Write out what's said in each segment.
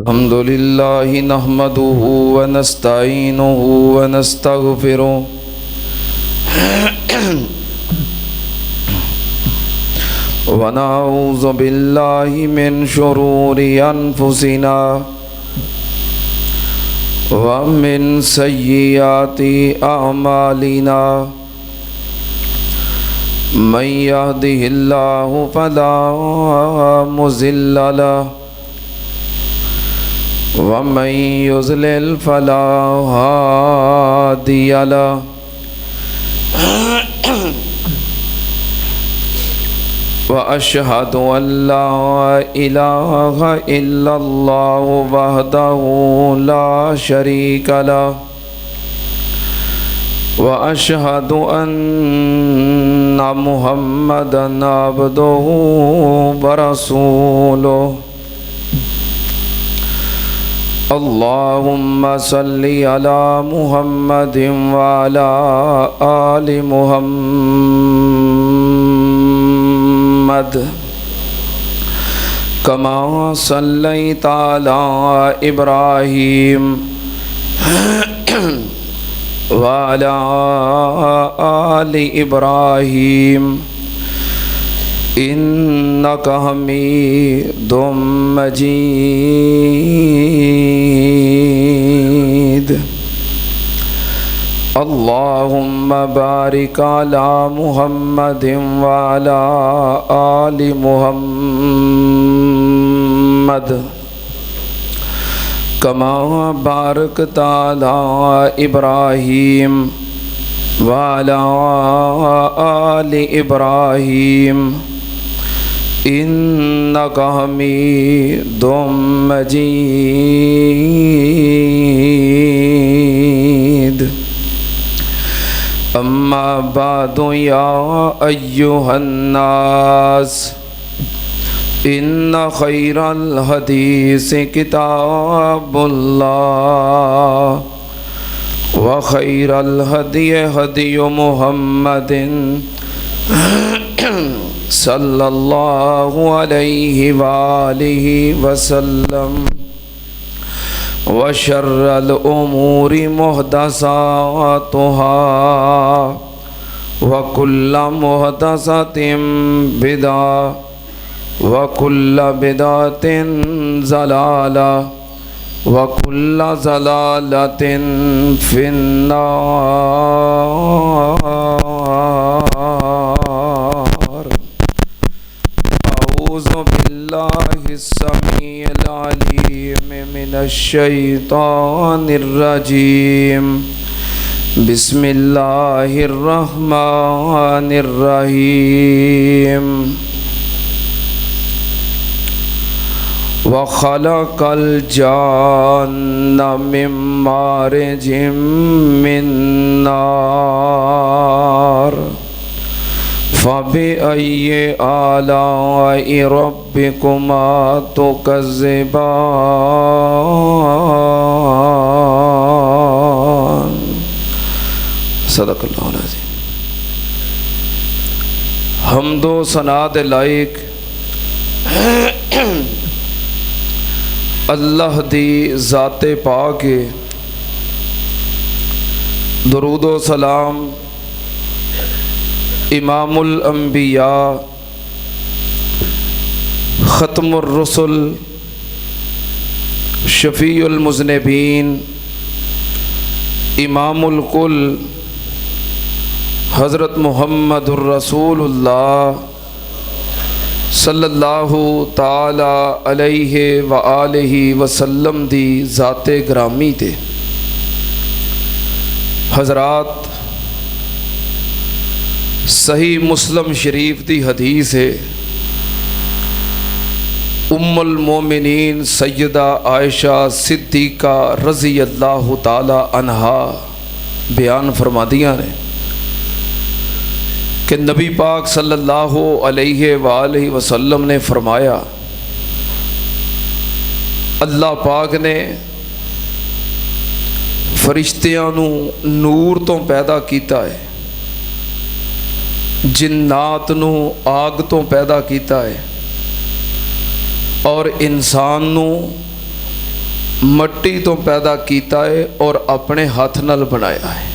अल्हम्दुलिल्लाहि नहमदुहु व नस्तईनुहु व नस्तगफिरुहु व नऊज़ु बिल्लाहि मिन शुरूरि अनफुसिना व मिन सय्यिआति अअमालिना मन यहदिहिल्लाहु फला मुज़िल्ल लहु वमन युज़लिल फला हादिय लहु व अशहदु अल्ला इलाहा इल्लल्लाहु वहदहु ला शरीका लहु व अशहदु अन्ना मुहम्मदन अब्दुहु व रसूलुहु अल्लाहुम्मा सल्लि अला मुहम्मदिन व अला आलि मुहम्मद कमा सल्लैता अला इब्राहीम व अला आलि इब्राहीम इन्नका हमीदुम मजीद। अल्लाहुम्मा बारिक अला मुहम्मदिन व अला आलि मुहम्मद कमा बारकता अला इब्राहीम व अला आलि इब्राहीम इन्नका हमीदुम मजीद। अम्मा बादु या अय्युहन्नास इन्ना खैरल हदीस किताबुल्लाह व खैरल हदी हदी मुहम्मदिन सल्लल्लाहु अलैहि वालिहि वसल्लम व शर्रल उमूरि मुहदसातुहा व कुल्ल मुहदसतिन बिदा व कुल्ल बिदातिन ज़लाला व कुल्ल ज़लालतिन फिन्नार। अऊज़ु बिल्लाहिस समीइल अलीम मिनश शैतानिर रजीम। बिस्मिल्लाहिर रहमानिर रहीम। व खलक़ल जान्ना मिन मारिजिम मिन नार फ़बिअय्यि आलाइ रब्बिकुमा तुकज़्ज़िबान। सदक़ल्लाहुल अज़ीम। हम्दो सना दे लायक अल्लाह दी ज़ाते पाक है। दुरूद व सलाम इमामुल अंबिया ख़त्मुर रुसुल शफ़ीउल मुज़निबीन इमामुल कुल हज़रत मुहम्मदुर रसूलुल्लाह सल्लल्लाहु ताला अलैहि व आलिहि वसल्लम दी ज़ाते ग्रामी ते। हज़रात, सही मुस्लिम शरीफ दी हदीस है। उम्मुल मोमिनीन सैयदा आयशा सिद्दीक़ा रज़ी अल्लाह ताला अन्हा बयान फरमादियाँ ने कि नबी पाक सल्लल्लाहु अलैहि वालैहि वसल्लम ने फरमाया, अल्लाह पाक ने फरिश्तियां नू नूर तो पैदा किया है, जिन्नात नू आग तो पैदा किया है और इंसान नू मट्टी तो पैदा किया है और अपने हाथ नाल बनाया है।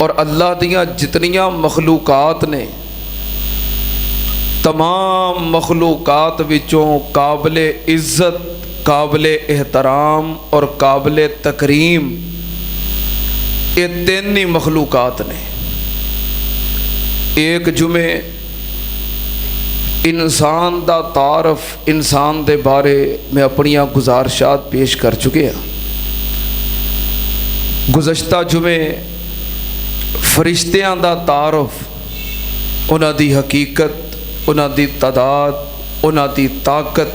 और अल्लाह दियाँ जितनियां मखलूकात ने, तमाम मखलूकात विचों काबिले इज़्ज़त, काबिले एहतराम और काबिले तकरीम ये तीन ही मखलूकात ने। एक जुमे इंसान दा तारफ, इंसान दे बारे में अपनियां गुजारिशात पेश कर चुके हैं। गुज़श्ता जुमे फरिश्तियां दा तारफ, उन्हां दी हकीकत, उन्हां दी तादाद, उन्हां दी ताकत,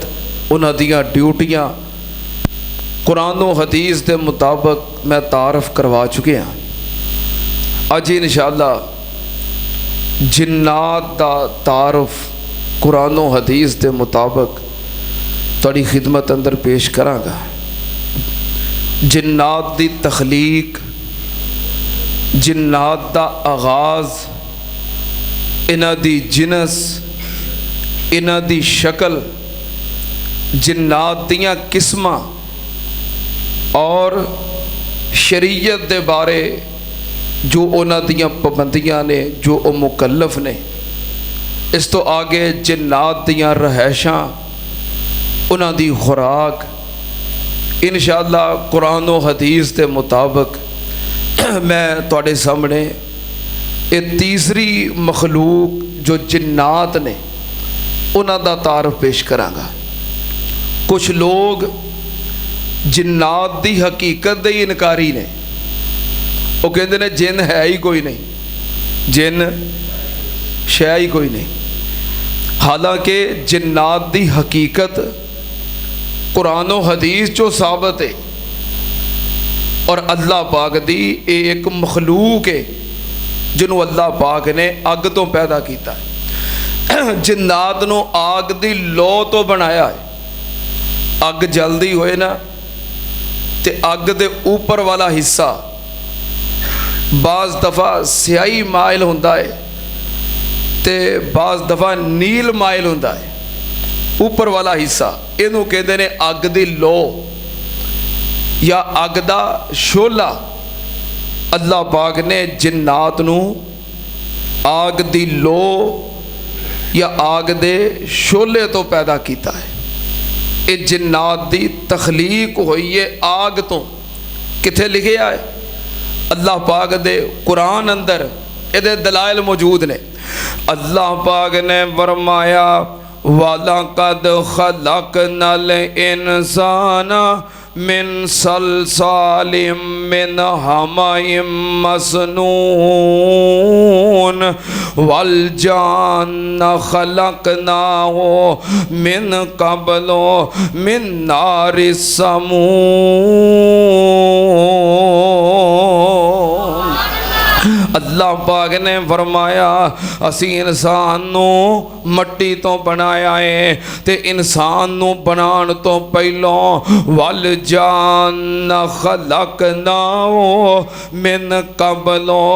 उन्हां दियां ड्यूटियां कुरान और हदीस के मुताबिक मैं तारफ करवा चुके हैं। अज इंशाअल्लाह जिन्नात दा तारफ कुरान और हदीस के मुताबिक तुहाडी खिदमत अंदर पेश करांगा। जिन्नात दी तखलीक, जिन्नात दा आगाज़, इन्हां दी जिनस, इन्हां दी शक्ल, जिन्नात दियां किस्मां और शरीयत दे बारे जो उन्हां दियां पाबंदियां ने, जो वो मुकल्लफ ने। इस तो आगे जिन्नात दियां रहायशां, उन्हां दी खुराक इंशाअल्लाह कुरान और हदीस के मुताबिक मैं तुहाडे सामने ये तीसरी मखलूक जो जिन्नात ने उन्हां दा तारफ पेश करांगा। कुछ लोग जिन्नात दी हकीकत दे इनकारी ने। वो कहते ने जिन है ही कोई नहीं, जिन शै ही कोई नहीं। हालांकि जिन्नात दी हकीकत कुरान और हदीस चो साबित है और अल्लाह पाक दी एक मखलूक है जिन्हों अल्लाह पाक ने अग तो पैदा किया है। जिन्नात नूं आग दी लौ तो बनाया है। अग जल्दी होए ना ते अग दे ऊपर वाला हिस्सा बाज़ दफ़ा स्याही माइल होंदा है ते बाज़ दफ़ा नील माइल होंदा है। ऊपर वाला हिस्सा इनू कहते ने अग दी लो या अग दा शोला। अल्लाह पाक ने जिन्नात नू आग दी लो या आग दे शोले तो पैदा किया है। ये जिन्नात दी तखलीक हुई है आग तो। किथे लिखे है अल्लाह पाक दे कुरान अंदर ये दलाइल मौजूद ने। अल्लाह पाक ने फरमाया वलक़द ख़लक़नल इंसाना मिन सलसालिम मिन हमाइम मसनून वल जान्न ख़लक़नाहु मिन क़ब्लु मिन नारिस समूम। अल्लाह पाक ने फरमाया असी इंसान नू मट्टी तो बनाया है ते इंसान नू बनाने तो पहलों वल जान खलकनाहु मिन कबलो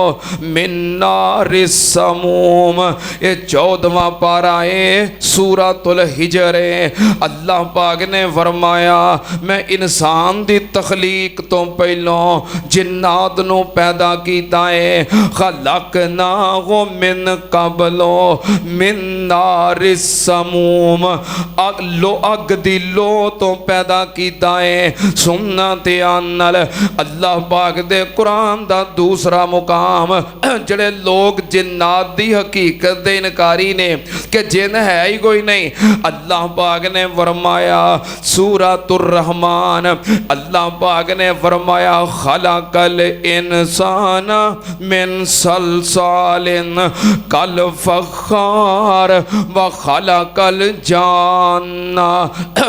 मिन नारिस समूम। ये 14वां पारा है सूरतुल हिजर है। अल्लाह पाक ने फरमाया मैं इंसान दी तखलीक तो पहलों जिन्नात नू पैदा कीता है। खलकनाहु मिन कबलो मिन नारिस समूम। अग दी लो तो पैदा कीता है। सुनना ध्यान नाल अल्लाह पाक दे कुरान दा दूसरा मुकाम जड़े लोग जिन्नात दी हकीकत दे इनकारी ने कि जिन है ही कोई नहीं। अल्लाह पाक ने फरमाया सूरतुर रहमान अल्लाह पाक ने फरमाया खलकल इंसान मिन सलसालिन कल फखार व खलकल जान्ना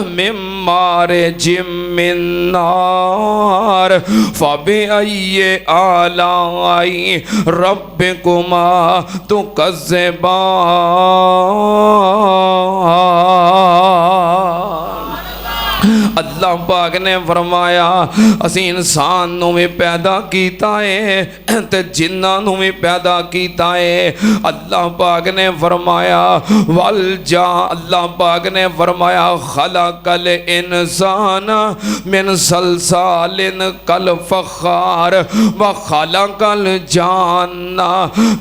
मिन मारिजिम मिन नार फबिअय्यि आलाई रब्बिकुमा तुकज़्ज़िबान। अल्लाह पाक ने फरमाया असी इंसान नूं भी पैदा कीता है ते जिन्नां नूं भी पैदा कीता है। अल्लाह पाक ने फरमाया वल जा, अल्लाह पाक ने फरमाया खलकल इंसान मिन सलसालिन कल फखार व खलकल जान्ना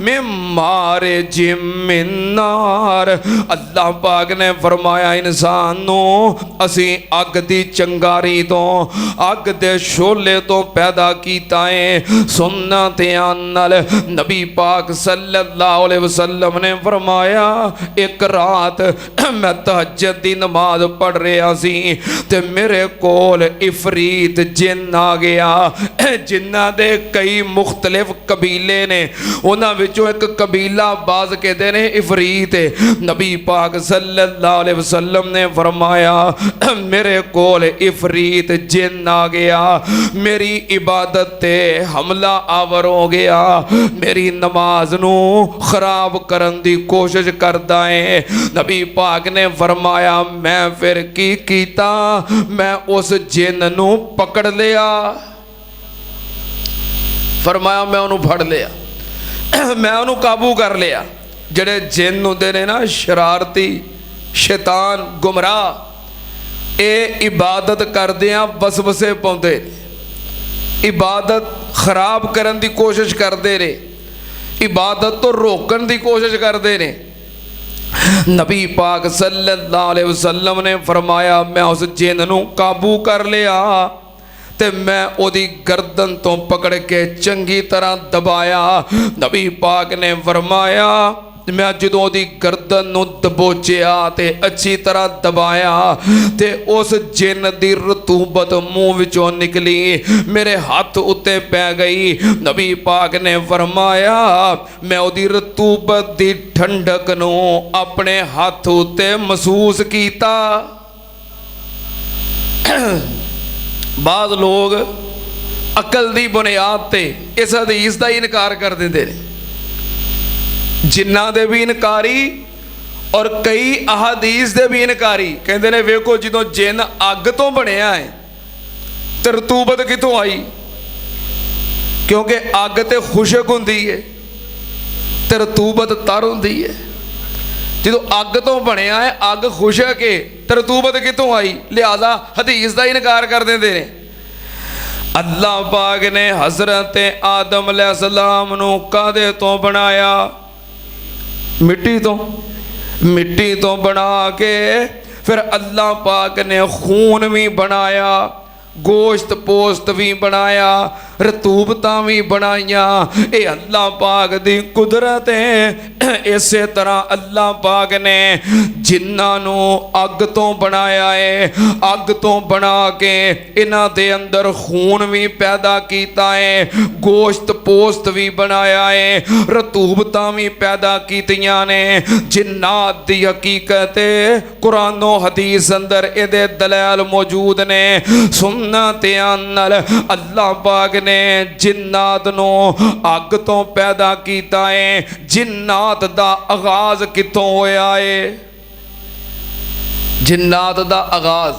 मिन मारिज मिन नार। अल्लाह पाक ने फरमाया इंसान नू असी अग दी चंगारी तो अग दे शोले तो पैदा कीता है। सुनना ध्यान नाल नबी पाक सल्लल्लाहु अलैहि वसल्लम ने फरमाया एक रात मैं तहज्जुद दी नमाज पढ़ रहा सी ते मेरे कोल इफरीत जिन आ गया। जिन्ना दे कई मुख्तलिफ कबीले ने, उन्हां विचों एक कबीला बाज कहते ने इफरीत। नबी पाक सल्लल्लाहु अलैहि वसल्लम ने फरमाया मेरे कोल इफरीत जिन आ गया, मेरी इबादत ते हमला आवर हो गया, मेरी नमाज नू खराब करन दी कोशिश करदा है। नबी पाक ने फरमाया मैं फिर की कीता, मैं उस जिन नू पकड़ लिया। फरमाया मैं उन्होंने फड़ लिया, मैं उन्होंने काबू कर लिया। जड़े जिन होंदे ने ना शरारती शैतान गुमराह, ये इबादत करदियां वसवसे पाउंदे, इबादत खराब करन दी कोशिश करते ने, इबादत तो रोकन दी कोशिश करते ने। नबी पाक सल्लल्लाहु अलैहि वसल्लम ने फरमाया मैं उस जिन नू काबू कर लिया ते मैं ओदी गर्दन तो पकड़ के चंगी तरह दबाया। नबी पाक ने फरमाया मैं जदों ओदी गर्दन नू दबोचिया ते अच्छी तरह दबाया ते उस जिन दी रतूबत मुंह विचों निकली, मेरे हाथ उत्ते पै गई। नबी पाक ने फरमाया मैं ओदी रतूबत दी ठंडक नू अपने हाथ उत्ते महसूस कीता। बाद लोग अकल दी बुनियाद ते इस हदीस का इनकार कर देंदे ने, जिन्ना दे भी इनकारी और कई अहादीस दे भी इनकारी। कहते ने वेखो जो जिन अग तो बनया है तो रतूबत कितों आई, क्योंकि अग तो खुशक होंदी है तो रतूबत तर होंदी है। जो अग तो बनया है अग खुशक है तो रतूबत कितों आई, लिहाजा हदीस का इनकार कर देंदे ने। अल्लाह पाक ने हजरत आदम अलैहिस्सलाम नू कादे तो बनाया, मिट्टी तो बना के फिर अल्लाह पाक ने खून भी बनाया, गोश्त पोस्त भी बनाया, रतूबत भी बनाइया। ये अल्लाह पाक दी कुदरत है। इस तरह अल्लाह पाक ने जिन्हों अग तो बनाया है, अग तो बना के इन्हां दे अंदर खून भी पैदा किया है, गोश्त पोस्त भी बनाया है, रतूबत भी पैदा कीतियां ने। जिन्नात दी हकीकत कुरानो हदीस अंदर इहदे दलाल मौजूद ने। सुनना ध्यान नाल अल्लाह पाक ने जिन्नात नो अग तो पैदा किया है। जिन्नात दा आगाज कितों होया है? जिन्नात दा आगाज,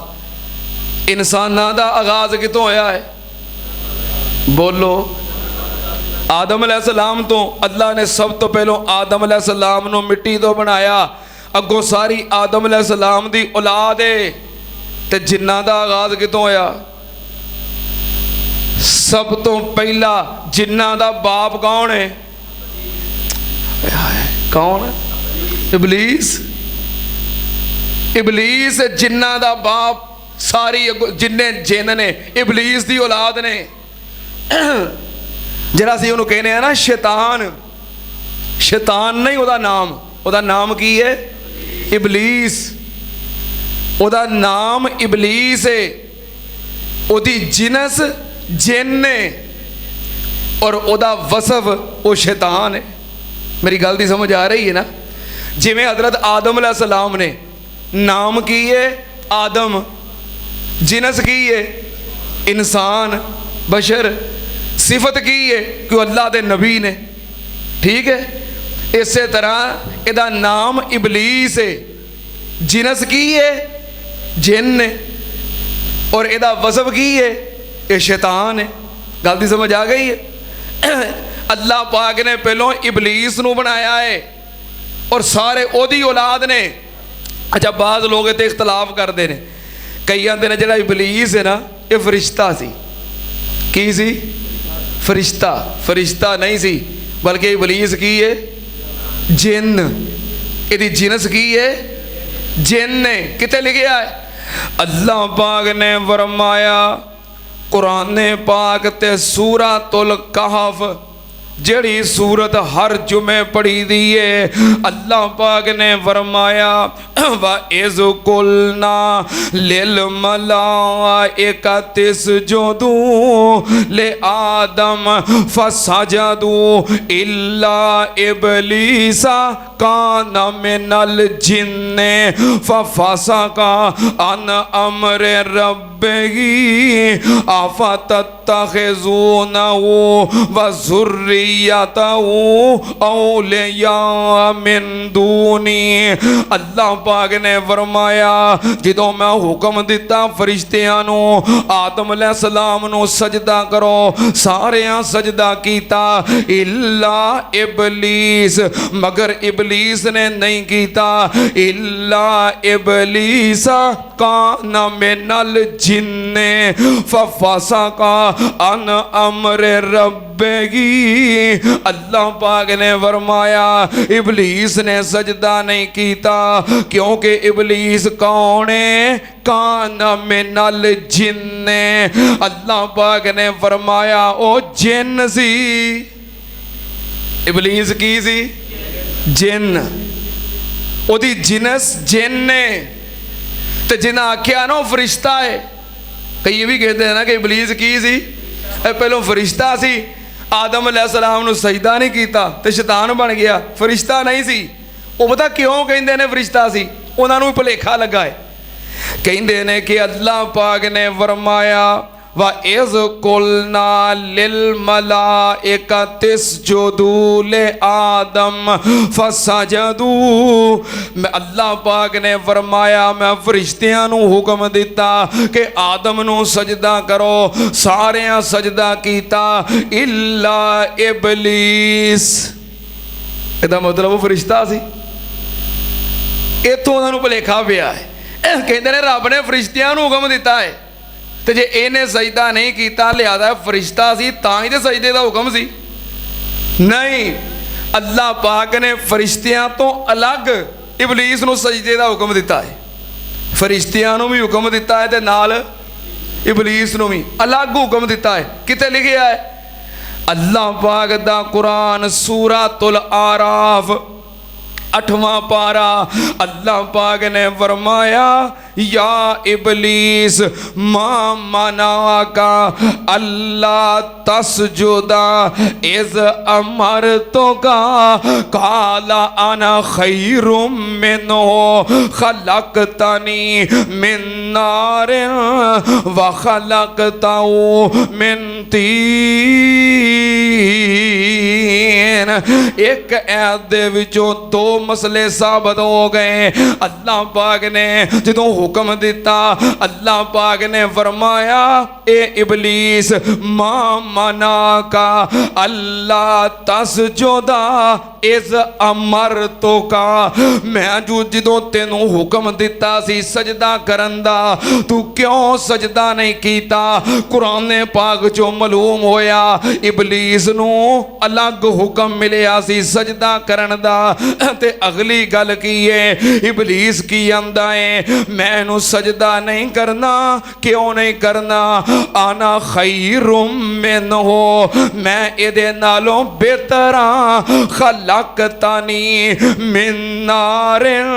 इंसाना दा आगाज कितों होया है? बोलो। आदम अलैहिस्सलाम तो अल्लाह ने सब तो पहलों आदम अलैहिस्सलाम नो मिट्टी तो बनाया, अगों सारी आदम अलैहिस्सलाम दी औलाद है। ते जिन्ना दा आगाज कितों होया? सब तो पहला जिन्ना दा बाप कौन है? कौन? इबलीस। इबलीस जिन्ना दा बाप, सारी जिन्ने जिन ने इबलीस दी औलाद ने। जरा सी उन्होंने कहने ना शैतान, शैतान नहीं ओदा नाम, ओदा नाम की है? इबलीस। ओदा नाम इबलीस है, ओदी जिनस जिन ने और ओदा वसफ वो शैतान है। मेरी गल दी समझ आ रही है ना? जिमें हजरत आदम अलैहिस्सलाम ने नाम की है आदम, जिनस की है इंसान बशर, सिफत की है कि अल्लाह दे नबी ने, ठीक है। इस तरह इहदा नाम इबलीस है, जिनस की है जिन ने, और इहदा वज़फ की है? ये शैतान है। गल दी समझ आ गई है? अल्लाह पाक ने पहलों इबलीस नूं बनाया है और सारे ओदी औलाद ने। अच्छा, बाज़ लोग इत्थे इख्तलाफ करते हैं, कई आंदे ने जिहड़ा इबलीस है ना ये फरिश्ता सी। की सी? फरिश्ता। फरिश्ता नहीं सी, बल्कि इबलीस की है? जिन। इहदी जिनस की है? जिन ने। कितने लिखा है? अल्लाह पाक ने फरमाया कुरान पाक ते सूरतुल कहफ, जड़ी सूरत हर जुमे पढ़ी दी है, अल्लाह पाक ने फरमाया व इज़ कुलना लिल मलाइकति इसजुदू ले आदम फसजदू इल्ला इब्लीसा कान मिनल जिन्ने फफसका अन अम्रे रब्बिही अफतत्तखिज़ूनहु व ज़ुर्रियतहु औलिया मिन दूनी। अल्लाह पाक ने फरमाया जो मैं हुक्म दिता फरिश्तियां नू आदम अलैहिस्सलाम नू सजदा करो, सारे सजदा किया इल्ला इबलीस, मगर इबलीस ने नहीं किया। इल्ला इबलीसा कान मिनल जिन्ने फफसका अन अम्रे रब्बिही। अल्लाह पाक ने फरमाया इबलीस ने सजदा नहीं किया, क्योंकि इबलीस कौन है? कान मिनल जिन्ने। अल्लाह पाक ने फरमाया ओ जिन सी। इबलीस की सी? जिन। ओदी जिनस जिन ने। तो जिन्हें आख्या ना फरिश्ता है। कई ये भी कहते हैं ना कि इबलीस की सी? पहलों फरिश्ता सी, आदम अलैहिस्सलाम नू सजदा नहीं किया तो शैतान बन गया, फरिश्ता नहीं सी। वो पता क्यों कहते हैं फरिश्ता सी? उन्होंने भुलेखा लगा है। कहते हैं कि अल्लाह पाक ने फरमाया व इज़ कुलना लिल मलाइकति इसजुदू ले आदम फसजदू। मैं अल्लाह पाक ने फरमाया मैं फरिश्तियां नू हुक्म दिता कि आदम नू सजदा करो, सारे सजदा किया इल्ला इबलीस। इहदा मतलब वो फरिश्ता सी। इत्थों उन्होंने भुलेखा पिया है। कहते ने रब ने फरिश्तियां नू हुक्म दिता है, तो जे इन्हें सजदा नहीं किया लिहाजा फरिश्ता सी तां ही तो सजदे का हुक्म सी। नहीं, अल्लाह पाक ने फरिश्तियां तो अलग इबलीस नू सजदे का हुक्म दिता है। फरिश्तियां नू भी हुक्म दिता है तो नाल इबलीस नू भी अलग हुक्म दिता है। किते लिखा है? अल्लाह पाक दा कुरान सूरतुल आराफ 8वां पारा। अल्लाह पाक ने फरमाया या इबलीस मा मना का अल्लाह तसजुदा इज़ अमरतो का काला अना खैरुम मिन्हु खलकतनी मिन नारिन व खलकतहु मिन तीन। एक ऐत दे विचों दो मसले साबित हो गए। अल्लाह पाक ने जो हुक्म दिता, अल्लाह पाक ने फरमाया ए इबलीस मा मना का अल्लाह तसजुदा इज़ अमरतो का। मैं जो तेनू हुक्म दिता सी सजदा करन दा, तू क्यों सजदा नहीं कीता? कुरान पाक चो मालूम होया इबलीस नू अलग हुक्म मिलिया सी सजदा करन दा। ते अगली गल की है इबलीस की आंदा है मैनू सजदा नहीं करना। क्यों नहीं करना? आना खैरुम मिन्हु, मैं इहदे नालों बेहतर हां। खलकतनी मिन नारिन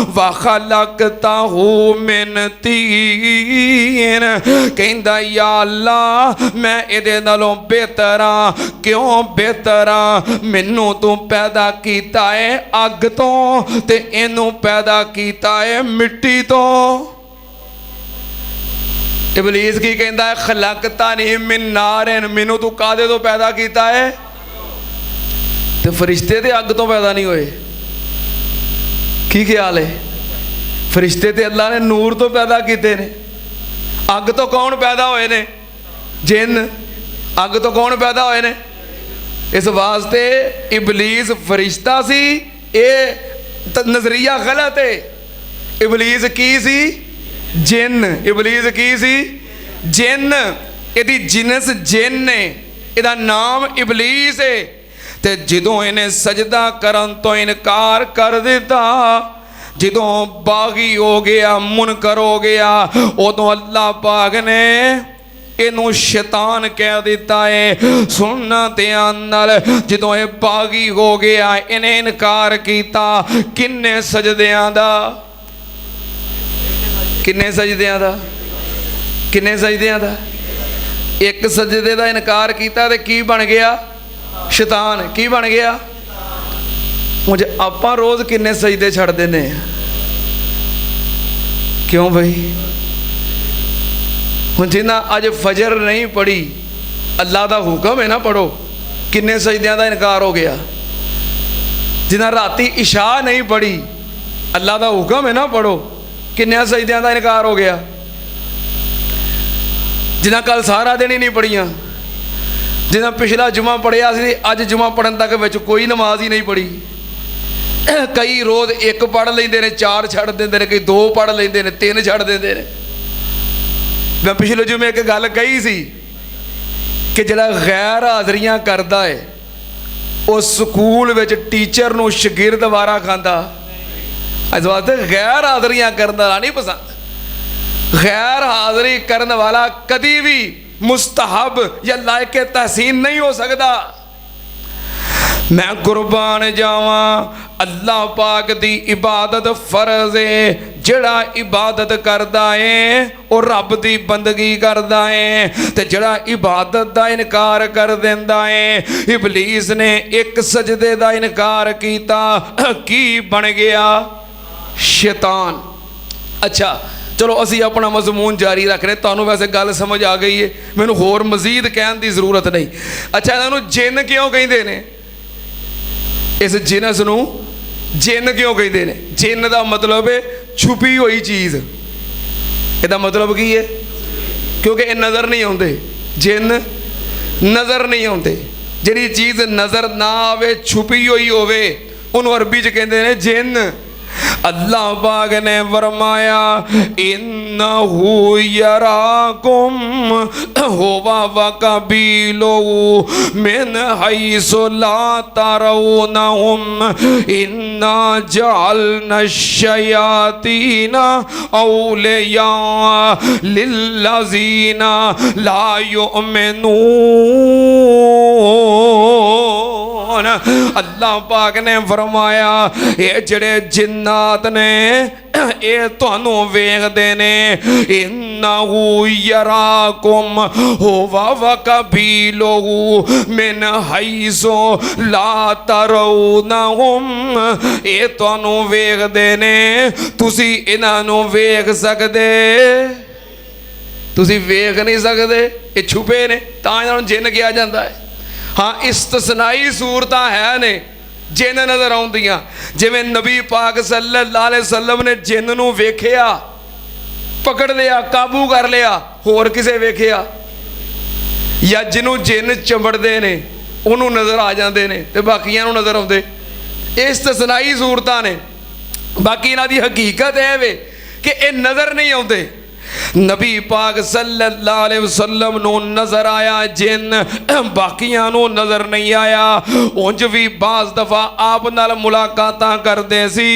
व खलकतहु मिन तीन। कहंदा या अल्लाह मैं इहदे नालों बेहतर हां। क्यों बेहतर हां? मैनू तू पैदा कीता है अग तो ते इनू पैदा कीता है मिट्टी तो। इबलीस की कहता है खलकता नहीं मिन नारिन, मैनू तू कादे तो पैदा किया है? तो फरिश्ते ते अग तो पैदा नहीं होए। की ख्याल है? फरिश्ते ते अल्लाह ने नूर तो पैदा किए ने, अग तो कौन पैदा होए ने? जिन। अग तो कौन पैदा होए ने? इस वास्ते इबलीस फरिश्ता सी, ये नजरिया गलत है। इबलीस की सी? जिन। इबलीस की सी? जिन। इहदी जिनस जिन ने, इहदा नाम इबलीस है। ते जदों इन्हें सजदा करन तो इनकार कर दिता, जदों बागी हो गया, मुनकर हो गया, उदों अल्लाह पाक ने इनू शैतान कह दिता है। सुनना ध्यान नाल, जदों ये बागी हो गया, इन्हें इनकार किया, किन्ने सजदियां दा? किन्ने सजदियां दा? किन्ने सजदियां दा? एक सजदे दा इनकार किया तो की बन गया? शैतान। की बन गया? मुझे आपां रोज़ किन्ने सजदे छड़ देने? क्यों भाई? हुण जिन्ना अज फजर नहीं पढ़ी, अल्लाह का हुक्म है ना पढ़ो, किन्ने सजदियां दा इनकार हो गया। जिन्ना राती इशा नहीं पढ़ी, अल्लाह का हुक्म है ना पढ़ो, किन्ने सजदियां दा इनकार हो गया। जिन्ना कल सारा दिन ही नहीं पढ़िया, जिन्ना पिछला जुमा पढ़िया सी, अज जुमा पढ़न तक विच कोई नमाज ही नहीं पढ़ी। कई रोज़ एक पढ़ लेंदे ने, चार छड़ देंदे ने, कई दो पढ़ लेंदे ने, तीन छड़ देंदे ने। मैं पिछले जुमे एक गल कही सी कि जिहड़ा गैर हाज़रियां करदा है, उस स्कूल विच टीचर नूं शगिरद वारा खांदा। इस वास्ते गैर हाज़रियां करन वाला नहीं पसंद। गैर हाज़री करने वाला कभी भी मुस्तहब या लायके तहसीन नहीं हो सकता। मैं कुर्बान जावा, अल्लाह पाक दी इबादत फर्ज है। जिहड़ा इबादत करदा है वो रब दी बंदगी करदा है, ते जिहड़ा इबादत दा इनकार कर देंदा है, इबलीस ने एक सजदे दा इनकार कीता, की बन गया? शैतान। अच्छा चलो असी अपना मजमून जारी रख रहे। तुहानू वैसे गल समझ आ गई है, मैनू होर मजीद कहने की जरूरत नहीं। अच्छा इन्हों जिन क्यों कहते हैं? इस जिनस नू जिन क्यों कहते हैं? जिन का मतलब है छुपी हुई चीज़। इसका मतलब की है? क्योंकि ये नज़र नहीं आते। जिन नज़र नहीं आते। जिहड़ी चीज़ नज़र ना आवे, छुपी हुई होवे, उन्होंने अरबी च कहते हैं जिन। अल्लाह पाक ने फरमाया इन्नहु यराकुम हुवा व कबीलुहु मिन हैसु ला तरौनहुम इन्ना जअलना शयातीना औलिया लिल्लज़ीना ला युमिनून। अल्लाह पाक ने फरमाया ये जड़े जिन्नात ने ये तुहानू वेखदे ने। इन्नहु यराकुम हुवा व कबीलुहु मिन हैसु ला तरौनहुम। ये तुहानू वेखदे ने, तुसी इन्हां नू वेख सकदे? तुसी वेख नहीं सकदे, ये छुपे ने, तां इन्हां नू जिन किहा जांदा है। हाँ इस्तसनाई सूरत है ने जिन नज़र आउंदियां, जिवें नबी पाक सल्लल्लाहु अलैहि वसल्लम ने जिन नूं वेखिया, पकड़ लिया, काबू कर लिया, होर किसे वेखिया? या जिन्हों जिन चंबड़ते ने उन्होंने नज़र आ जाते हैं, तो बाकियां नूं नज़र आउंदे। इस्तसनाई सूरतां ने। बाकी इन्हां दी हकीकत है वे कि ये नज़र नहीं आउंदे। नबी पाक सल्लल्लाहु अलैहि वसल्लम नू नजर आया जिन, बाकियां नू नजर नहीं आया। उंज भी बाज़ दफा आप नाल मुलाकातां करदे सी,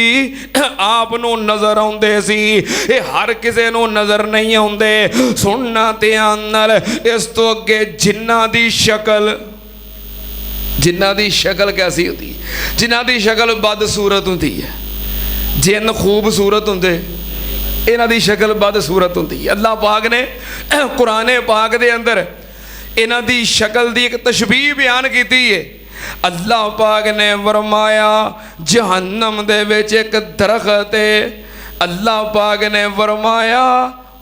आप नू नजर आउंदे सी, ये हर किसे नू नजर नहीं आउंदे। सुनना ध्यान नाल, इस तो अगे जिन्ना दी शक्ल, जिन्ना दी शक्ल कैसी होती है? जिन्ना दी शक्ल बदसूरत होती है। जिन खूबसूरत होंदे, इन्हां दी शक्ल बदसूरत होती है। अल्लाह पाक ने कुरान पाक दे अंदर इन्हां दी शक्ल दी एक तशबीह बयान की है। अल्लाह पाक ने फरमाया जहन्नम दे विच एक दरख्त है। अल्लाह पाक ने फरमाया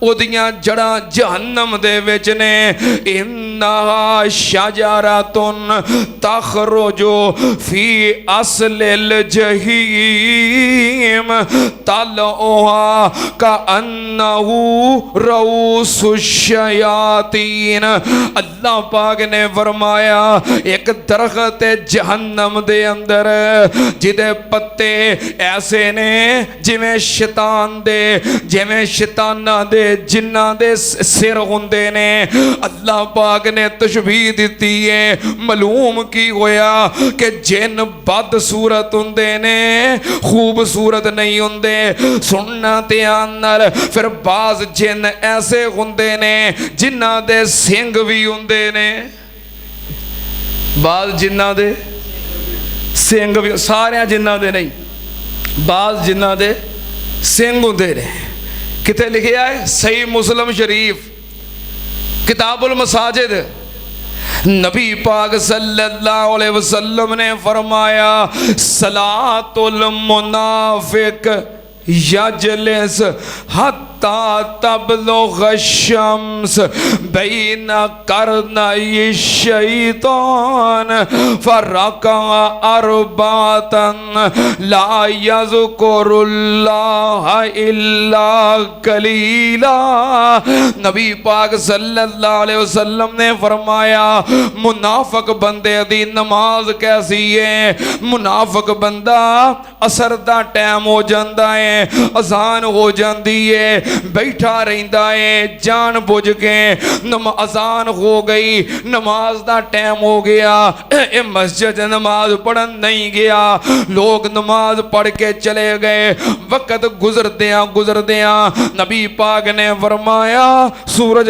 ओदियां जड़ां जहन्नम दे विच ने। अन्नहा शजरतुन तखरुजु फी अस्लिल जहीम तलउहा का अन्नहु रऊसुश्शयातीन। अल्लाह पाक ने फरमाया एक दरख्त है जहन्नम दे अंदर जिदे पत्ते ऐसे ने जिवें शैताना दे जिन्ना दे सिर हुंदे ने। अल्लाह पाक ने तशबीह दिती है। मालूम की होया कि जिन बदसूरत हुंदे ने खूबसूरत नहीं हुंदे। सुनना ध्यान नाल। फिर बाज जिन ऐसे हुंदे ने जिन्ना दे सिंग भी हुंदे ने। बाज जिन्ना दे सिंग भी सारे जिन्ना दे नहीं बाज जिन्ना दे सिंग हुंदे ने। किथे लिखिया है सही मुस्लिम शरीफ किताबुल मसाजिद नबी पाक सल्लल्लाहु अलैहि वसल्लम ने फरमाया सलातुल मुनाफिक यजलिस हत्ता तबलुग शम्स बैना करनई शैतान फरका अरबातन ला यज़कुरुल्लाह इल्ला कलीला। नबी पाक सल्लल्लाहु अलैहि वसल्लम ने फरमाया मुनाफिक बंदे दी नमाज कैसी है। मुनाफिक बंदा असर दा टाइम हो जाता है अजान हो जाती है बैठा रहता है जान बुझ के अजान हो गई नमाज दा टाइम हो गया ये मस्जिद नमाज पढ़न नहीं गया। लोग नमाज पढ़ के चले गए। वक्त गुजरदिया नबी पाक ने फरमाया सूरज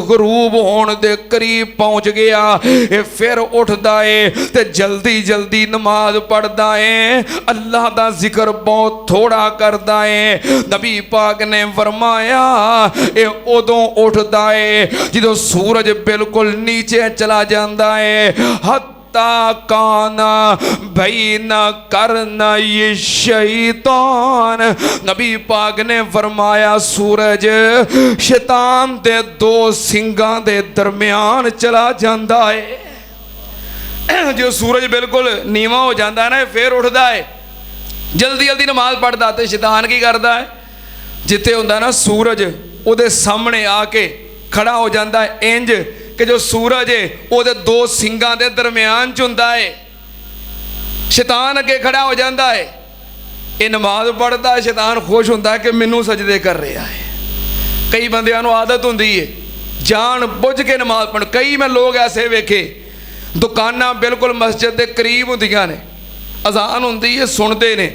गरूब होने दे करीब पहुंच गया। ये फिर उठदा है ते जल्दी जल्दी नमाज पढ़दा है अल्लाह दा जिक्र बहुत थोड़ा करदा है। नबी पाक ने फरमाया ये उदों उठदा है जो सूरज बिल्कुल नीचे चला जाता है। हत्ता काना बैना करना ये शैतान। नबी पाक ने फरमाया सूरज शैतान दे दो सिंगां दे दरमियान चला जाता है। जो सूरज बिल्कुल नीवा हो जाता है ना फिर उठदा है जल्दी जल्दी नमाज पढ़ता तो शैतान की करता है जिथे होंदा ना सूरज उहदे सामने आके खड़ा हो जाता है इंज कि जो सूरज है उहदे दो सिंगां दे दरमियान च हुंदा है। शैतान अगे खड़ा हो जाता है ये नमाज पढ़ता है शैतान खुश होंदा है कि मैनू सजदे कर रहा है। कई बंदियां नूं आदत हुंदी है जान बुझ के नमाज पढ़। कई मैं लोग ऐसे वेखे दुकानां बिल्कुल मस्जिद के करीब हुंदियां ने अजान होंदी है सुनते ने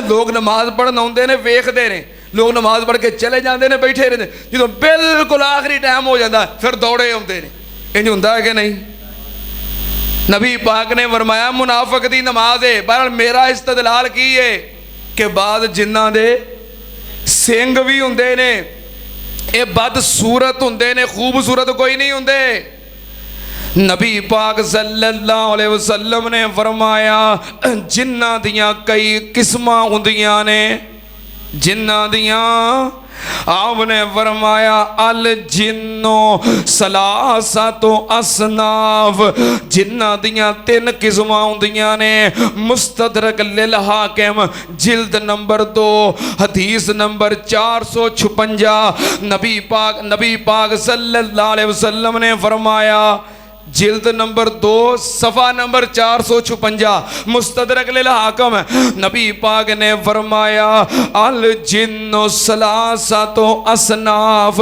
लोग नमाज पढ़न आउंदे ने वेखदे ने लोग नमाज पढ़ के चले जाते हैं बैठे रहते जो बिल्कुल आखिरी टाइम हो जाता फिर दौड़े आते हैं। इंज हुंदा है कि नहीं। नबी पाक ने फरमाया मुनाफिक दी नमाज है। बहरहाल मेरा इस्तदलाल की है कि बाद जिन्हां दे सिंग भी हुंदे ने ये बदसूरत हुंदे ने खूबसूरत कोई नहीं हुंदे। नबी पाक सल्लल्लाहु अलैहि वसल्लम ने फरमाया जिन्हां दियां कई किस्मां हुंदियां ने जिन्हां दियां आपने फरमाया अल जिन्नो सलासतो असनाफ जिन्हां दियां तीन किस्मां हुंदियां ने। मुस्तदरक लिल हाकिम जिल्द नंबर 2 हदीस नंबर 456 नबी पाक सल्लल्लाहु अलैहि वसल्लम ने फरमाया जिल्द नंबर 2 सफ़ा नंबर 456 मुस्तदरक लिल हाकिम नबी पाक ने फरमाया अल जिन्नो सलासतो असनाफ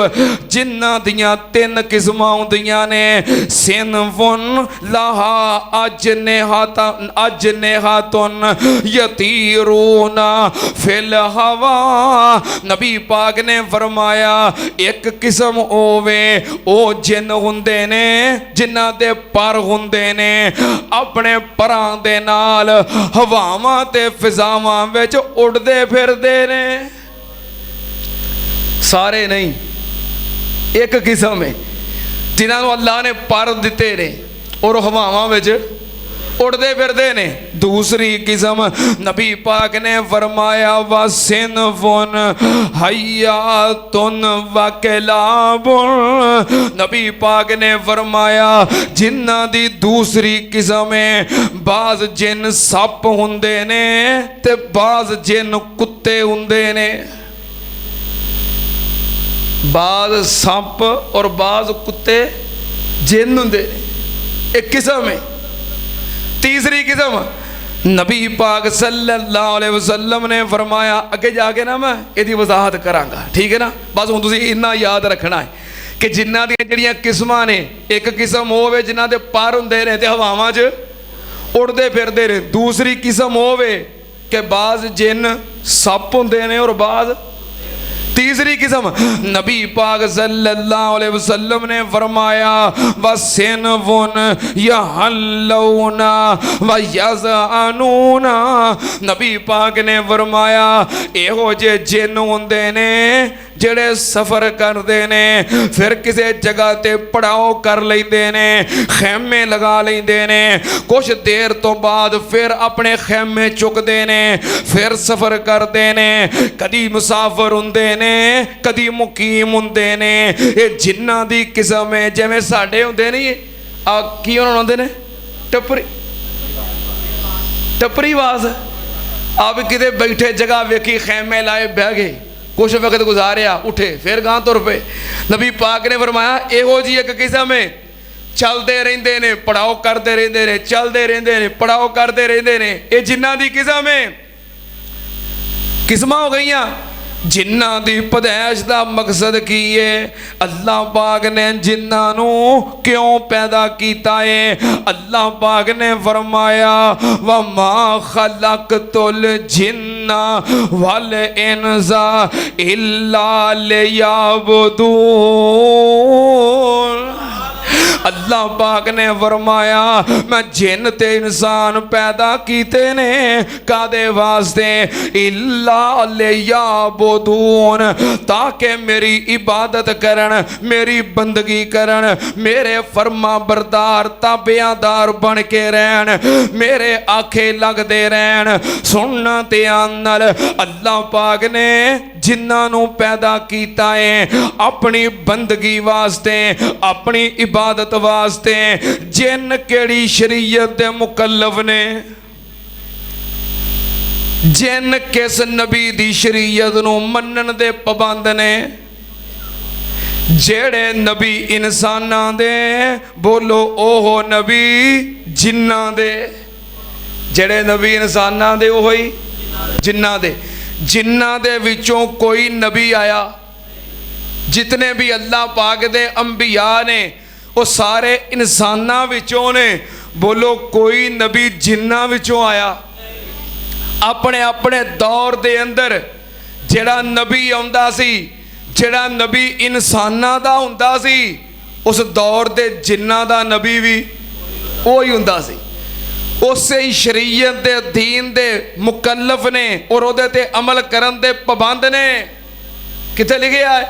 जिन्हां दियां तीन किस्मां हुंदियां ने। सिनफुन लहा अजनेहातुन यतीरूना फिल हवा। नबी पाक ने फरमाया एक किस्म होवे ओ जिन हुंदे ने जिन्हां दे पर हुंदे ने अपने परां दे नाल हवावां ते फिजावां विच उड़दे फिरदे ने। सारे नहीं एक किस्म है जिन्हां नूं अल्लाह ने पर दिते ने और हवावां विच उड़ते फिरते ने। दूसरी किस्म नबी पाक ने फरमाया व सिनफुन हयातुन व कलाबुन। नबी पाक ने फरमाया जिन्हां दी दूसरी किस्म है बाज जिन सप हुंदे ने ते बाज जिन कुत्ते हुंदे ने। बाज सप और बाज कुत्ते जिन हुंदे ने, एक किस्म है। तीसरी किस्म नबी पाक सल्लल्लाहु अलैहि वसल्लम ने फरमाया, अगे जाके ना मैं इसकी वजाहत करांगा, ठीक है ना। बस हुण तुसीं इन्ना याद रखना है कि जिन्हां दी जिहड़ियां किस्मां ने, एक किस्म होवे जिन्हां दे पर हुंदे ने ते हवावां 'च उड़दे फिरदे ने। दूसरी किस्म होवे कि बाज जिन सप हुंदे ने और बाज। तीसरी किस्म नबी पाक सल्लल्लाहु अलैहि वसल्लम ने फरमाया वसिनफुन यहल्लौना व यज़अनूना। नबी पाक ने फरमाया इहो जे जिन हुंदे ने जेड़े सफ़र करते ने, फिर किसी जगह ते पड़ाव कर लेंदे ने, खैमे लगा लेंदे ने, कुछ देर तो बाद फिर अपने खैमे चुकते ने, फिर सफ़र करते ने। कदी मुसाफिर हुंदे ने, कदी मुकीम हुंदे ने। ये जिन्हां दी किस्म है जिवें साडे हुंदे नहीं की हुंदे ने टपरी टपरीवाज। अब किते बैठे जगह वेखी खैमे लाए बह गए, कुछ वक्त गुजारिया उठे फिर गां तुर पे। नबी पाक ने फरमाया इहो जी एक किस्म है चलते रहंदे ने, पड़ाव करते रहंदे ने, चलते रहंदे ने, पड़ाव करते रहंदे ने। ये जिन्हां दी किस्म है। किस्मां हो गईयां। जिन्हां दी पैदाइश दा मकसद की है, अल्लाह पाक ने जिन्हां नू क्यों पैदा कीता है। अल्लाह पाक ने फरमाया वमा खलक़तुल जिन्ना वल इंसा इल्ला लियअबुदून। अल्लाह पाक ने फरमाया मैं जिन ते इंसान पैदा कीते ने कादे वास्ते, इल्ला लियअबुदून, ताकि मेरी इबादत करन, मेरी बंदगी करन, मेरे फरमा बरदार ताबेदार बन के रहन, मेरे आखे लगते रहन। सुनना ते आनल अल्लाह पाक ने जिन्हां नू पैदा कीता है अपनी बंदगी वास्ते, अपनी इबादत वास्ते। जिन केड़ी शरीयत दे मुकल्लफ ने, जिन किस नबी दी शरीयत नू मनन दे पाबंद ने। जेड़े नबी इंसानां दे बोलो ओहो नबी जिन्नां दे। जेड़े नबी इंसानां दे ओहो ही जिन्नां दे। जिन्नां दे विचों कोई नबी आया, जितने भी अल्लाह पाक दे अंबिया ने वो सारे इंसानां विचों ने। बोलो कोई नबी जिन्नां विचों आया। अपने अपने दौर दे अंदर जेड़ा नबी आउंदा सी, जेड़ा नबी इंसानां दा हुंदा सी, उस दौर दे जिन्नां दा नबी भी वही हुंदा सी। उसे ही शरीयत दे दीन दे मुकल्लफ ने और उहदे ते अमल करन दे पाबंद ने। किथे लिखिया है?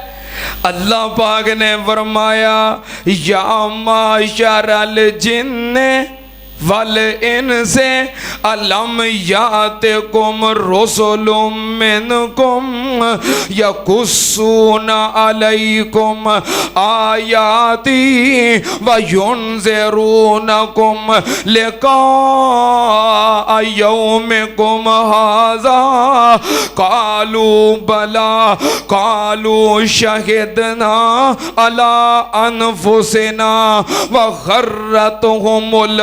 अल्लाह पाक ने फरमाया या माशरल जिन्ने वल इनसे अलम यातिकुम रुसुलुम मिनकुम यकुस्सूना अलैकुम आयाती व युनज़िरूनकुम लिका यौमिकुम हाज़ा कालू बला कालू शहिदना अला अनफुसिना व गर्रतहुमुल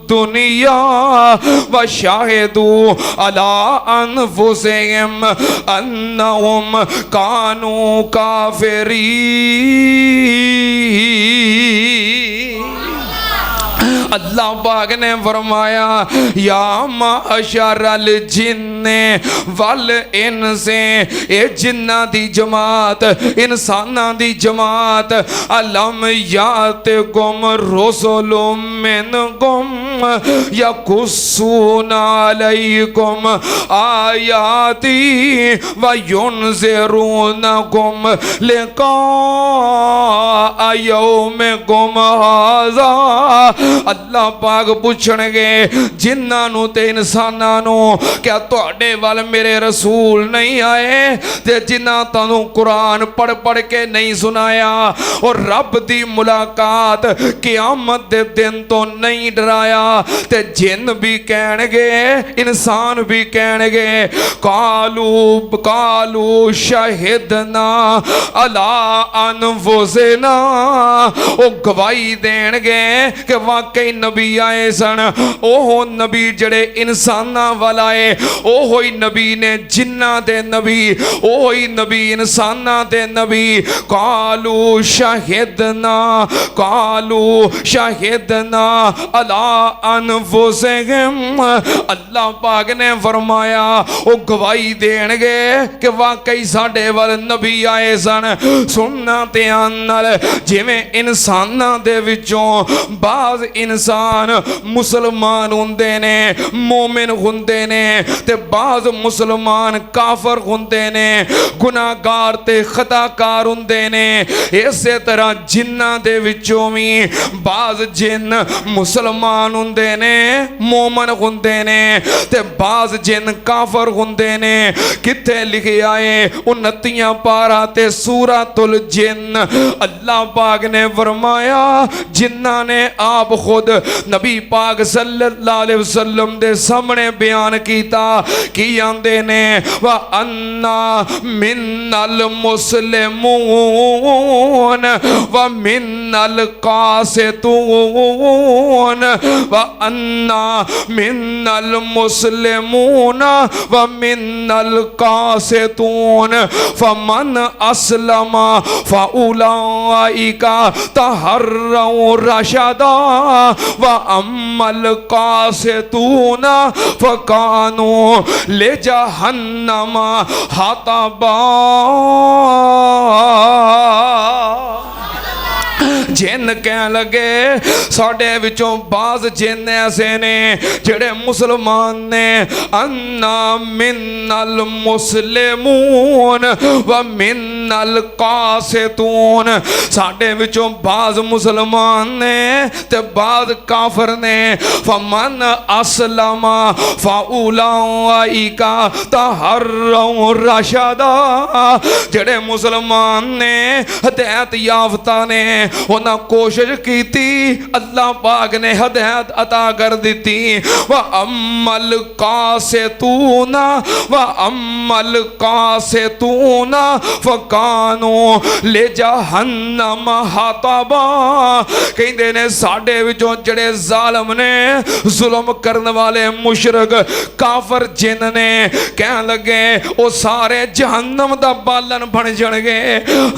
दुनिया व शाहिदू अला अनफुसिहिम अन्नहुम कानू काफिरीन। अल्लाह पाक ने फरमाया या माशरल जिन्ने वल इनसे, ए जिन्ना दी जमात, इंसाना दी जमात, अलम यातिकुम रुसुलुम मिनकुम, यकुस्सूना अलैकुम आयाती व युनज़िरूनकुम लिक़ा यौमिकुम हाज़ा। अल्लाह पाक पूछणगे जिन्हां नूं ते इंसानां नूं, क्या तुहाडे वल मेरे रसूल नहीं आए ते जिन्हां तुहानूं कुरान पढ़ पढ़ के नहीं सुनाया और रब दी मुलाकात क़यामत दे दिन तो नहीं डराया? ते जिन भी कहणगे, इंसान भी कहणगे कालू कालू शहिदना अला अनफुसिना। ओ गवाही देणगे कि वाकई नबी आए सन। ओह नबी जड़े इंसानां वाल आए, ओह ही नबी ने जिन्ना दे नबी, ओह ही नबी इंसानां दे नबी। कालू शहिदना कालू शहिदना अला अनफुसिहिम। अल्लाह पाक ने फरमाया ओ गवाही देणगे कि वाकई साडे वल नबी आए सन। सुनना ध्यान नाल, जिवें इंसानां दे विचों बाज़ इंसान मुसलमान हुंदे ने, मोमिन हुंदे ने, ते बाज़ मुसलमान काफर हुंदे ने, गुनाहगार ते खताकार हुंदे ने। इसे तरह जिन्नां दे विचों भी बाज़ जिन मुसलमान हुंदे ने, मोमन हुंदे ने, ते बाज़ जिन काफर हुंदे ने। किथे लिखिया है 29 पारा ते सूरतुल जिन। अल्लाह पाक ने फरमाया जिन्ना ने आप खुद नबी पाक सल्लल्लाहु अलैहि वसल्लम दे सामने बयान कीता कि आंदे ने व अन्ना मिन्नल मुस्लिमून व मिन्नल कासितून व अन्ना मिन्नल मुस्लिमून व मिन्नल कासितून फमन अस्लमा फउलाइका तहर्रउ रशदा व अम्मल कासितून फकानू ले जहन्नमा हतबा। जिन कह लगे साडे विचों बाज़ जिन ऐसे ने जेड़े मुसलमान ने। अन्ना मिन्नल मुस्लिमून व मिन्नल कासितून। साडे विचों बाज़ मुसलमान ने ते बाज़ काफर ने। फमन अस्लमा फउलाइका तहर्रउ रशदा। जेड़े मुसलमान ने हदायत याफ्ता ने उन्हें कोशिश की, अल्लाह पाक ने हदायत अता कर दी। व अम्मल कासितूना व अम्मल कासितूना फकानू ले जहन्नम हतबा। कहते ने साडे विचों जड़े जालिम ने, जुल्म करने वाले मुशरक काफर जिन ने, कह लगे वो सारे जहन्नम दा बालन बन जाणगे।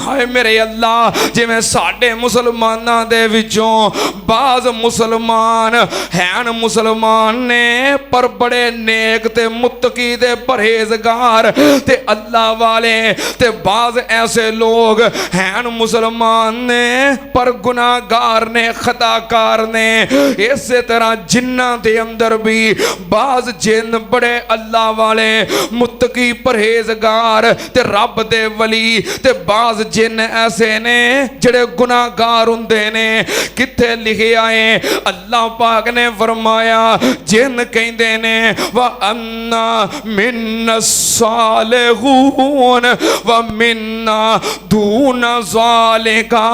हाय मेरे अल्लाह, जिवें साडे मुसलमानां दे विचों बाज़ मुसलमान हैन मुसलमान ने पर बड़े नेक ते मुत्तकी ते परहेजगार ते अल्लाह वाले, ते बाज़ ऐसे लोग हैन मुसलमान ने पर गुनाहगार ने, खताकार ने। इसे तरह जिन्ना दे अंदर भी बाज़ जिन बड़े अल्लाह वाले मुत्तकी परहेजगार ते रब दे वली, ते बाज़ जिन ऐसे ने जड़े गुनाहगार हुंदे ने। किथे लिखिया है अल्लाह पाक ने फरमाया जिन कहंदे ने व अन्ना मिन्नस सालिहून व मिन्ना दून ज़ालिका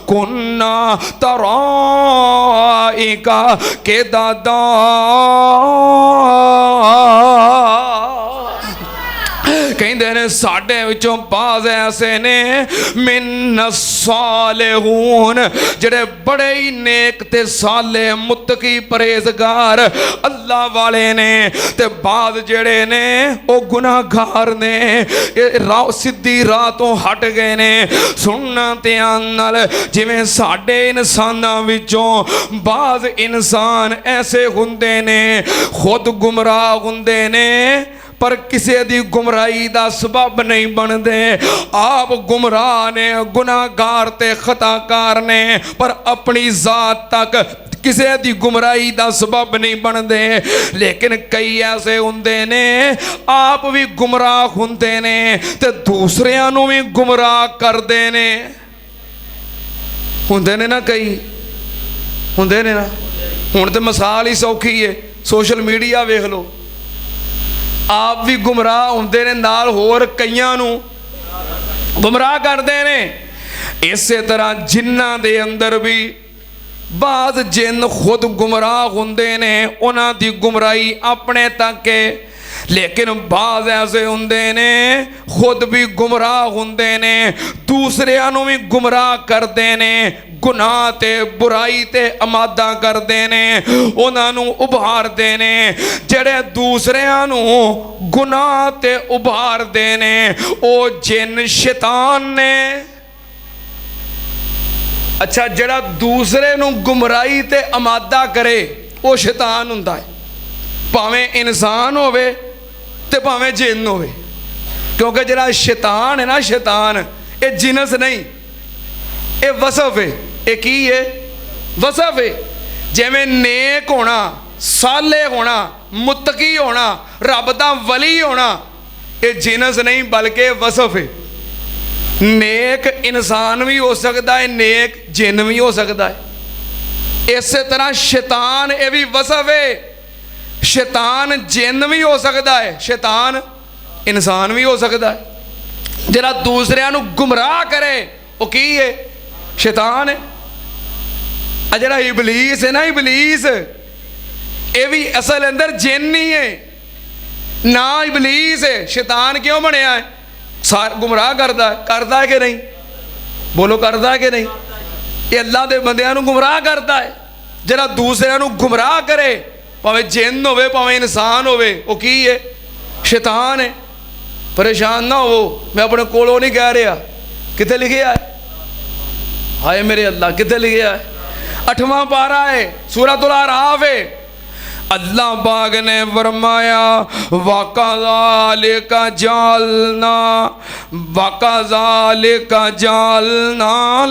कुन्ना तराइका के दादा। कहते ने साडे विचों बाज़ ऐसे ने मिन्नस सालिहून जेड़े बड़े ही नेक ते साले मुत्तकी परहेजगार अल्लाह वाले ने, ते बाज़ जेड़े ने वो गुनाहगार ने, सीधी राह तो हट गए ने। सुनना ध्यान नाल, जिवें साडे इंसानां विचों बाज़ इंसान ऐसे हुंदे ने खुद गुमराह हुंदे ने पर किसी दी गुमराही दा सबब नहीं बनते। आप गुमराह ने, गुनाहगार ते खताकार ने, पर अपनी जात तक किसी की गुमराही का सबब नहीं बनते। लेकिन कई ऐसे होंदे ने आप भी गुमराह होंदे ने ते दूसरियां नूं भी गुमराह करदे ने। होंदे ने ना, कई होंदे ने ना। हुण ते मिसाल ही सौखी है, सोशल मीडिया वेख लो, आप भी गुमराह होंदे ने, नाल होर कईयां नूं गुमराह करदे ने। इस तरह जिन्हां दे अंदर भी बाज़ जिन खुद गुमराह होंदे ने, उन्हां दी गुमराही अपने तक है। लेकिन बाज़ ऐसे होंदे ने खुद भी गुमराह होंदे ने, दूसरियां नूं भी गुमराह करदे ने, गुनाह ते बुराई ते अमादा करदे ने, उन्हां नूं उभारदे ने। जेड़े दूसरियां नूं गुनाह ते उभारदे ने ओ जिन शैतान ने। अच्छा, जड़ा दूसरे नूं गुमराही ते अमादा करे वो शैतान हुंदा है, भावें इंसान होवे ते भावें जिन होवे। क्योंकि जड़ा शैतान है ना, शैतान ये जिनस नहीं, ये वसफ है। ये की है? वसफ है। जिवें नेक होना, साले होना, मुत्तकी होना, रब दा वली होना, ये जिनस नहीं बल्कि वसफ है। नेक इंसान भी हो सकता है, नेक जिन भी हो सकता है। इस तरह शैतान ये भी वसफ है। शैतान जिन भी हो सकता है, शैतान इंसान भी हो सकता है। जरा दूसरियां नूं गुमराह करे वो की है? शैतान है। जरा इबलीस है ना, इबलीस ये भी असल अंदर जिन नहीं है ना, इबलीस है। शैतान क्यों बनया है? सार गुमराह करता है कि नहीं? बोलो, करता है कि नहीं? ये अल्लाह के बंदियां नूं गुमराह करता है। जरा दूसरियां नूं गुमराह करे, भावें जिन होवे भावें इंसान होवे, वो की है? शैतान है। परेशान ना हो, मैं अपने कोलों नहीं कह रहा, कितने लिखे है? हाय मेरे अल्लाह, कितने लिखे है? 8वां पारा है, सूरतुल आराफ है। अल्लाह पाक ने फरमाया वकज़ालिका जालना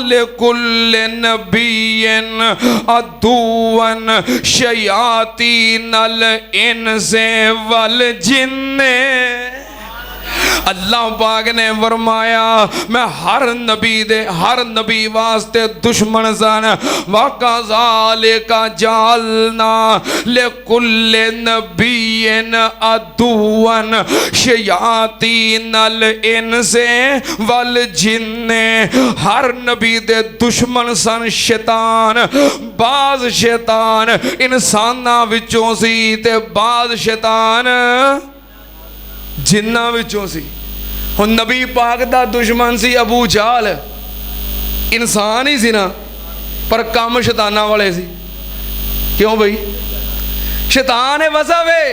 लिकुल्लि नबिय्यिन अदुव्वन शयातीनल इंसि वल जिन्नि। अल्लाह पाक ने फरमाया मैं हर नबी वास्ते दुश्मन सन। वकज़ालिका जालना लिकुल्लि नबिय्यिन अदुव्वन शयातीनल इंसि वल जिन्नि। हर नबी दे दुश्मन सन शैतान। बाज़ शैतान इंसानां विचों सी ते बाज़ शैतान जिन्ना विचों सी। हुण नबी पाक दा दुश्मन सी अबू जहल, इंसान ही सी ना, पर काम शैताना वाले सी। क्यों भाई? शैतान है, वसफ है।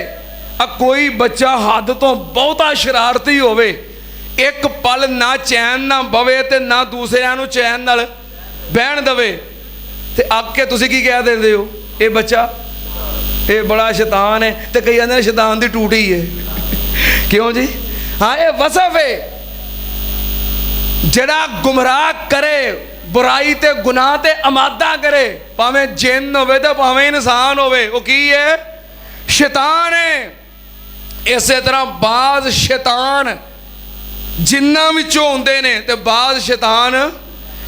अब कोई बच्चा हद तो बहुता शरारती होवे, एक पल ना चैन ना बवे ते ना दूसरियां नूं चैन नाल बहन दवे, ते आके तुसीं की कह देंदे हो? ये बच्चा ये बड़ा शैतान है। ते कई कहंदे शैतान दी टूटी है। क्यों जी? हाँ, ये वसफ है। जड़ा गुमराह करे, बुराई ते गुनाह ते अमादा करे, भावें जिन होवे ते भावें इंसान होवे, वो की है? शैतान है। इस तरह बाज़ शैतान जिन्ना विचों होंदे ने ते बाज़ शैतान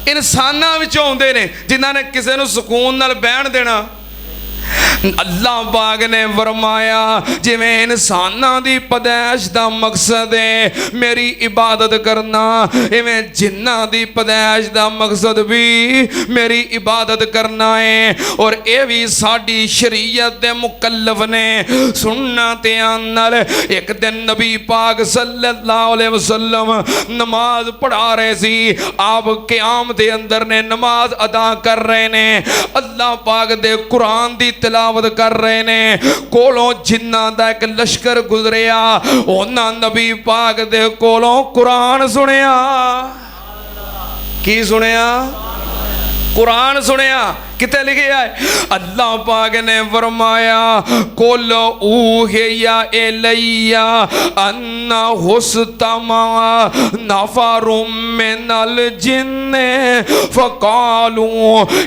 इंसानां विचों होंदे ने, जिन्हां ने किसी नूं सुकून नाल बहन देना। अल्लाह पाक ने फरमाया जिवें इंसानां दी पैदाइश दा मकसद है मेरी इबादत करना, इवें जिन्नां दी पैदाइश दा मकसद भी मेरी इबादत करना है। और ये भी साडी शरीयत दे मुकल्लफ ने। सुनना ध्यान नाल, एक दिन नबी पाक सल्लल्लाहु अलैहि वसल्लम नमाज पढ़ा रहे सी। आप क़याम दे अंदर ने नमाज अदा कर रहे ने, अल्लाह पाक दे कुरान दी तिलावत कर रहे ने। कोलों जिन्ना दा एक लश्कर गुजरिया, उन्हां नबी पाक दे कोलों कुरान सुनिया। की सुनिया? कुरान सुनिया। कितने लिखे है? अल्लाह पाक ने फरमाया कुल ऊहिया इलैया अन्ना हुस्तमा नफरुम मिनल जिन्नि फकालू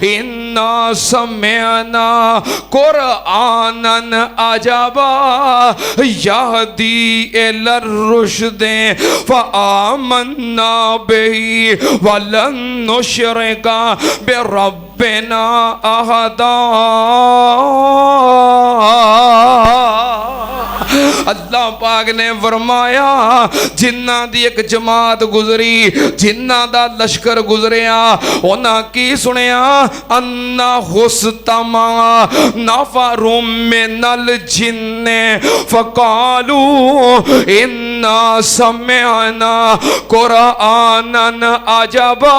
इन अन्ना समिअना कुरआनन अजबा यहदी इलर रुश्दे फआमन्ना बिही वलन नुश्रिका बिरब्बिना अहदा। अल्लाह पाक ने फरमाया जिन्ना दी एक जमात गुजरी, जिन्ना दा लश्कर गुजरिया, उन्हां की सुनिया अन्ना हुस्तमा नफरुम मिनल जिन्ने फकालू इन्ना समिअना कुरआनन अजबा।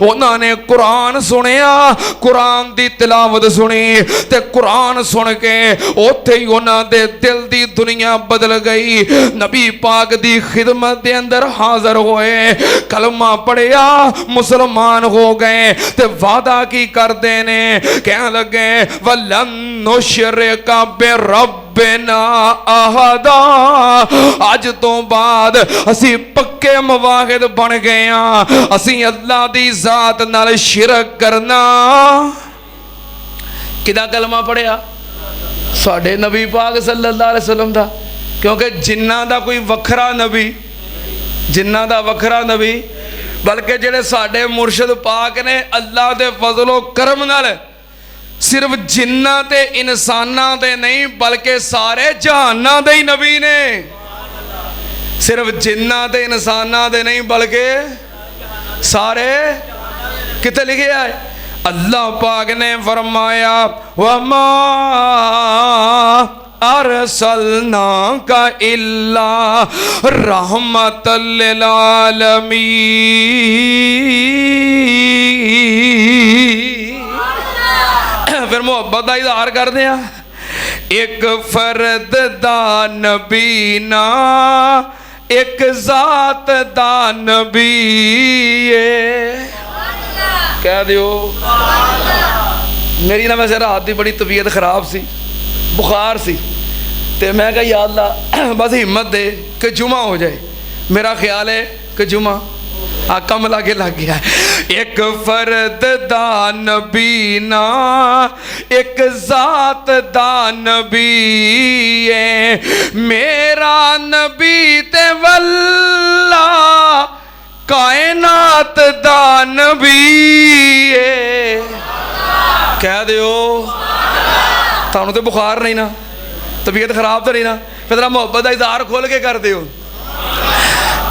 उन्होंने कुरान सुनिया, कुरान दी तिलावत सुनी ते कुरान सुन के उत्थे ही उन्हां दे दिल दी दुनिया बदल गई। नबी पाक दी खिदमत दे अंदर हाजिर होए, कलमा पढ़िया, मुसलमान हो गए ते वादा की करते ने, कह लगे वलन नुश्रिका बिरब्बिना अहदा। अज तो बाद असी पक्के मुवाहिद बन गए हैं, असी अल्लाह दी जात नाल शिरक करना। किदा कलमा पढ़िया? साडे नबी पाक सल्लल्लाहु अलैहि वसल्लम दा, क्योंकि जिन्ना दा कोई वखरा नबी, जिन्ना दा वखरा नबी, बल्कि जेड़े साडे मुर्शद पाक ने अल्लाह दे फजलो करम नाल सिर्फ जिन्ना ते इंसाना दे नहीं बल्कि सारे जहाना दे ही नबी ने। सिर्फ जिन्ना ते इंसाना दे नहीं बल्कि सारे, कितने लिखे है? अल्लाह पाक ने फरमाया वमा अरसलना का इल्ला रहमतल लिल आलमीन। फिर मोहब्बत का इजहार करते हैं, एक फर्द दा नबी ना एक जात दा नबी कह दियो। मेरी ना वैसे रात की बड़ी तबीयत खराब सी, बुखार सी, ते मैं कहा या अल्लाह बस हिम्मत दे कि जुमा हो जाए। मेरा ख्याल है कि जुमा कम लागे लग गया। एक फर्द दा नबी ना एक जात दा नबी है, मेरा नबी ते वल्ला कायनात दा नबी है। कह दियो थानू तो बुखार नहीं ना, तबीयत खराब तो नहीं ना, फिर तेरा मोहब्बत का इजहार खोल के कर दियो।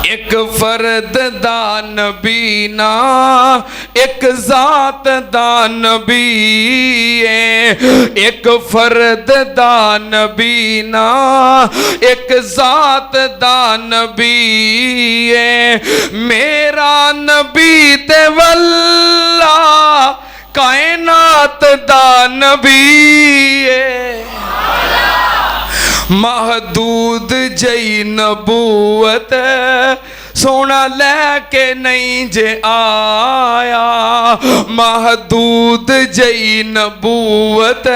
एक फर्द दा नबी ना एक जात दा नबी है, एक फर्द दा नबी ना एक जात दा नबी है, मेरा नबी ते वल्ला कायनात दा नबी है। महदूद जई नबूवत सोना लैके नहीं जे आया, महदूद जई नबूवत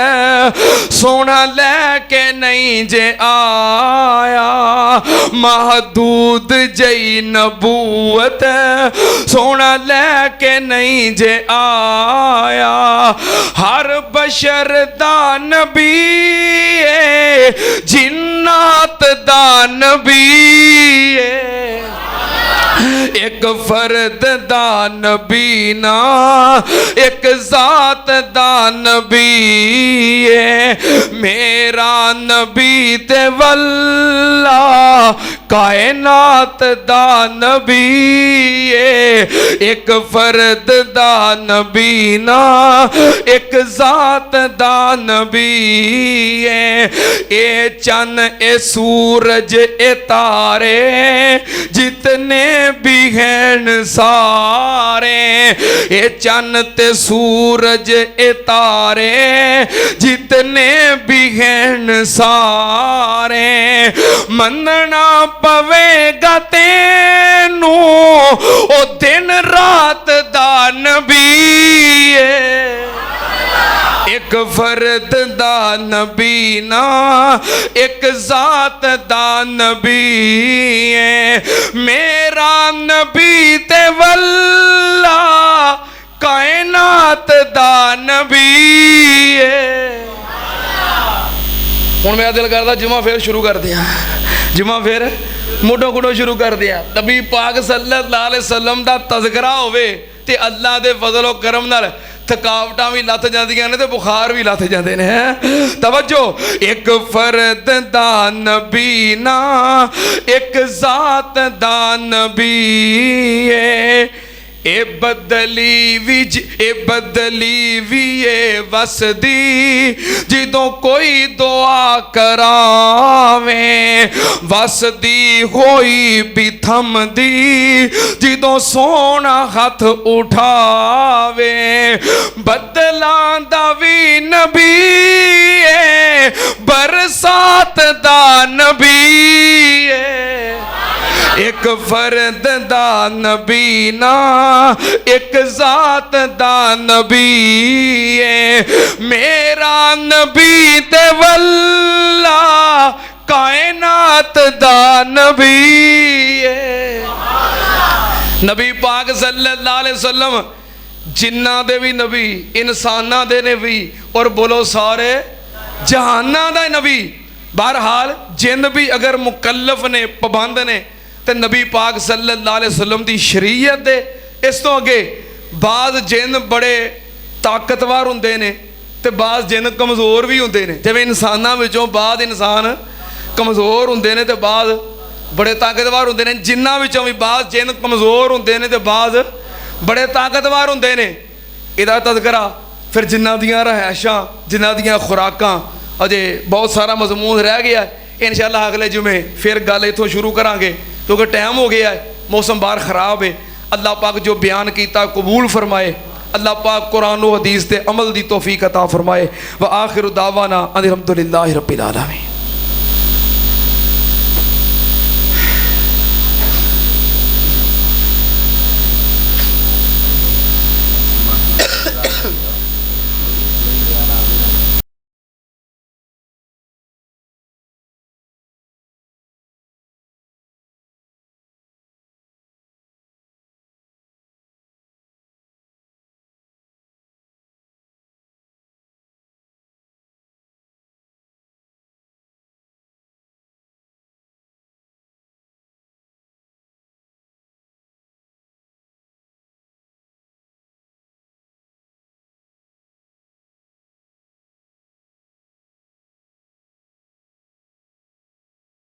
सोना लैके नहीं जे आया, महदूद जई नबूवत सोना लैके नहीं जे आया। हर बशर दा नबी है, जिन्नात दा नबी है, एक फर्द दा नबी ना एक जात दा नबी है, मेरा नबी ते वल्ला कायनात दा नबी है। एक फर्द दा नबी ना एक जात दा नबी है, ए चन ए सूरज ए तारे जितने भी हैं सारे, ए चन ते सूरज ए तारे जितने भी हैं सारे, मनना पवेगा तेनू ओ दिन रात दा नबी है। एक फर्द दा नबी ना एक जात दा नबी है, मेरा नबी ते वल्ला कायनात ज़ात दा नबी है। हुण मेरा दिल करदा जुमा फिर शुरू कर दिया, जुमा फिर मुढ़ों कुड़ों शुरू कर दिया। नबी पाक सल्लल्लाहु अलैहि वसल्लम दा तज़किरा होवे ते अल्लाह दे फजल करम नाल थकावटां भी लथ जांदियां ने ते बुखार भी लथ जांदे ने। तवज्जो, एक फर्द दा नबी ना एक ज़ात दा नबी है। ए बदली भी ए वसदी जिदों कोई दुआ करावे, वसदी होई भी थमदी जिदों सोना हथ उठावे। बदलां दा भी नबी है, बरसात दा नबी है। एक फर्द दा नबी ना एक ज़ात दा नबी है। मेरा नबी ते वल्ला कायनात दा नबी है। नबी पाक सल्लल्लाहु अलैहि वसल्लम जिन्ना दे भी नबी, इंसाना दे ने भी, और बोलो सारे जहाना दा नबी। बहरहाल जिन भी अगर मुकल्लफ ने, पाबंद ने, तो नबी पाक सल्लल्लाहु अलैहि वसल्लम की शरीयत दे। इस तो अगे बाज़ जिन बड़े ताकतवर होंदे ने ते बाज़ जिन कमज़ोर भी होंदे ने। जिवें इंसानां विचों बाज़ इंसान कमज़ोर होंदे ने ते बाज़ बड़े ताकतवर होंदे ने। जिन्हां विचों भी बाज़ जिन कमज़ोर होंदे ने ते बाज़ बड़े ताकतवर होंदे ने। इहदा तज़किरा फिर जिन्हां दियां रहायशां, जिन्हां दियां खुराकां, अजे बहुत सारा मजमून रह गया। इंशाअल्लाह अगले जुमे फिर गल इत्थों शुरू करांगे, क्योंकि टाइम हो गया है, मौसम बाहर ख़राब है। अल्लाह पाक जो बयान किया कबूल फरमाए। अल्लाह पाक कुरान व हदीस ते अमल दी तौफीक अता फरमाए। व आखिर दावाना अल्हम्दुलिल्लाहि रब्बिल आलमीन।